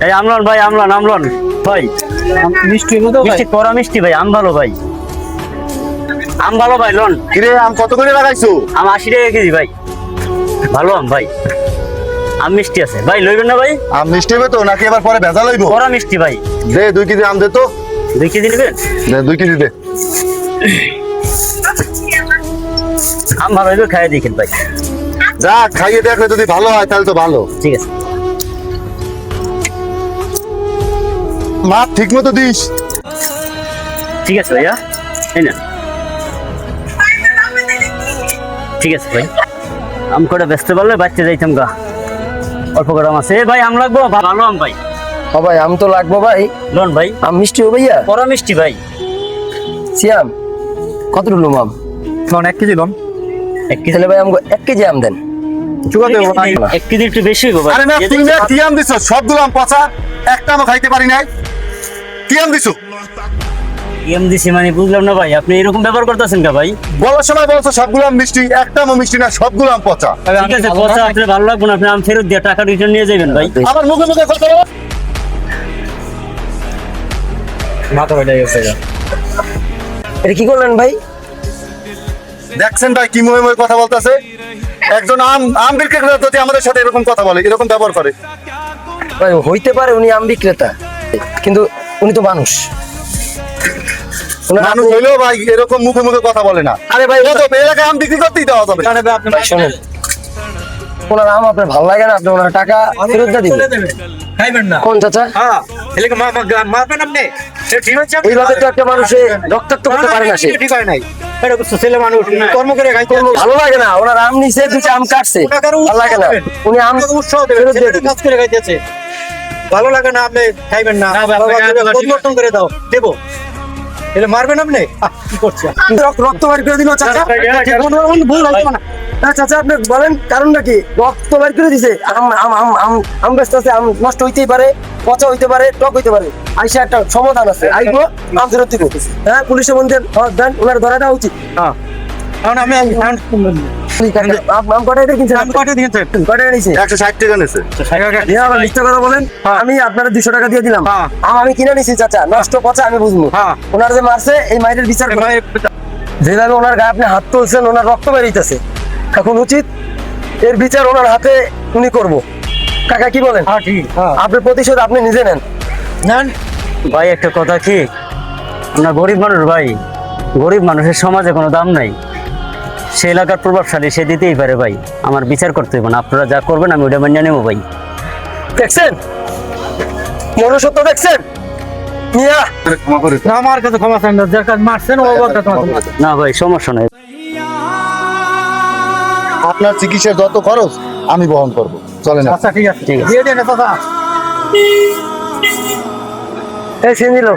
এই আমলন ভাই, আমলন ভাই, মিষ্টি মতো মিষ্টি করা মিষ্টি ভাই, আম ভালো ভাই, আম ভালো ভাই। লন কিরে আম কত করে লাগাইছো? আম 80 টাকা কেজি ভাই, ভালো আম ভাই, আম মিষ্টি আছে ভাই, লইবেন না ভাই? আম মিষ্টি হবে তো নাকি এবার পরে ভেজা লইব? করা মিষ্টি ভাই। দে 2 কেজি আম দে তো। 2 কেজি নেবেন? দে 2 কেজি দে। আম ভালো হইবে, খাইয়ে দেখেন ভাই। যা খাইয়ে দেখলে যদি ভালো হয় তাহলে তো ভালো। ঠিক আছে। মাপ ঠিক মতো দিস। ঠিক আছে ভাইয়া, এই না, ঠিক আছে ভাই। আম করে ব্যস্ত পারলে বাচ্চা যাইতাম গা, অল্প করে আম আছে। ভাই আম লাগবো, ভালো আম ভাই। ও ভাই আম তো লাগবো ভাই। লন ভাই, আম মিষ্টি ও ভাইয়া? করা মিষ্টি ভাই। সিয়াম কত লুম আম? লন 1 কেজি লন। 1 কেজি তাহলে ভাই আমগো 1 কেজি আম দেন। চুকা দেব না। 1 কেজি একটু বেশি হইব ভাই। আরে না তুমি না কি আম দিছো? সবগুলো আম পচা, একটা আমও খাইতে পারি নাই। কি আম দিছো? এম দিছি মানে বুঝলাম না ভাই, আপনি এরকম ব্যবহার করতেছেন কা ভাই? বলার সময় বলছো সবগুলো আম মিষ্টি, একটা আমও মিষ্টি না, সবগুলো আম পচা। ঠিক আছে, পচা আপনার ভালো লাগবে না, আপনি আম ফেরত দিয়ে টাকা রিটার্ন নিয়ে যাবেন ভাই। আমার মুখে মুখে কথা বলো। মাথা বেড়ে গেছে। এটা কি করলেন ভাই? দেখছেন ভাই কি মুখে মুখে কথা বলতেছে? একজন আম বিক্রেতা যদি আমাদের সাথে এরকম কথা বলে, এরকম ব্যবহার করে। ভাই হইতে পারে উনি আম বিক্রেতা, কিন্তু উনি তো মানুষ। মানুষ হইলেও ভাই এরকম মুখে মুখে কথা বলে না। আরে ভাই কত এলাকায় আম বিক্রি করতেই দেওয়া যাবে। ভাই শোনেন, ওনার আম আপনার ভালো লাগে না, আপনি ওনার টাকা ফেরত দিয়ে দিবেন। খাইবেন না। কোন চাচা? হ্যাঁ, এলাকা মারবেন আপনি। সে ঠিক আছে। এইভাবে তো একটা মানুষে রক্তাক্ত করতে পারে না সে। ঠিক হয় নাই। এটা তো ছেলে মানুষ কর্ম করে খাইতে হবে। ভালো লাগে না, ওনার আম নিচে দুটো আম কাটছে, ভালো লাগে না, উনি আম উৎসাহ দেবেন, ফেরত দিয়ে ছেলেটা দিবেন। কাজ করে খাইতেছে। ভালো লাগে না, আপনি খাইবেন না। পরিবর্তন করে দাও, দেবো। এলে মারবেন আপনি? কি করছে? রক্ত বের করে দিল চাচা। ভুল হইতো না। চাচা আপনি বলেন কারণটা কি? রক্ত বের করে দিছে। আম আম আম আম আম ব্যস্ত আছে, আম নষ্ট হইতেই পারে, পচা হইতে পারে, টক হইতে পারে। আইসা একটা সমাধান আছে, আইবো আম ফেরত দিব। হ্যাঁ, পুলিশে বন্ধেন দেন, ওনার ধরা দেওয়া উচিত। হ্যাঁ। এখন আমি আম কটাই কিনছেন? আমি কয়টা দিয়েছেন? কটাই নিছে? 160 টাকা নিছে। মিথ্যা কথা বলেন। হ্যাঁ। আমি আপনার 200 টাকা দিয়ে দিলাম। হ্যাঁ। আম আমি কিনে নিছি চাচা, নষ্ট পচা আমি বুঝবো। হ্যাঁ। ওনার যে মারছে এই মাইরের বিচার করুন। যেভাবে ওনার গায়ে আপনি হাত তুলছেন, ওনার রক্ত বেরিয়েছে, এখন উচিত এর বিচার ওনার হাতে উনি করবো। কাকা কি বলেন? হ্যাঁ, ঠিক। আপনার প্রতিশোধ আপনি নিজে নেন। নেন। ভাই একটা কথা কি, আমরা গরিব মানুষ ভাই, গরিব মানুষের সমাজে কোনো দাম নাই। সে এলাকার প্রভাবশালী, সে দিতেই পারে ভাই। আমার বিচার করতে হইব না, আপনারা যা করবেন আমি ওইটা মেনে নেবো ভাই। দেখছেন মনুষ্যত্ব, দেখছেন মিয়া? ক্ষমা করে না, আমার কাছে ক্ষমা চান না, যার কাছে মারছেন ও বলতে তোমাকে। না ভাই সমস্যা নাই। আপনার চিকিৎসার যত খরচ আমি বহন করব। চলে না। আচ্ছা ঠিক আছে, ঠিক আছে। দিয়ে দেন দাদা। এই সিন দিল।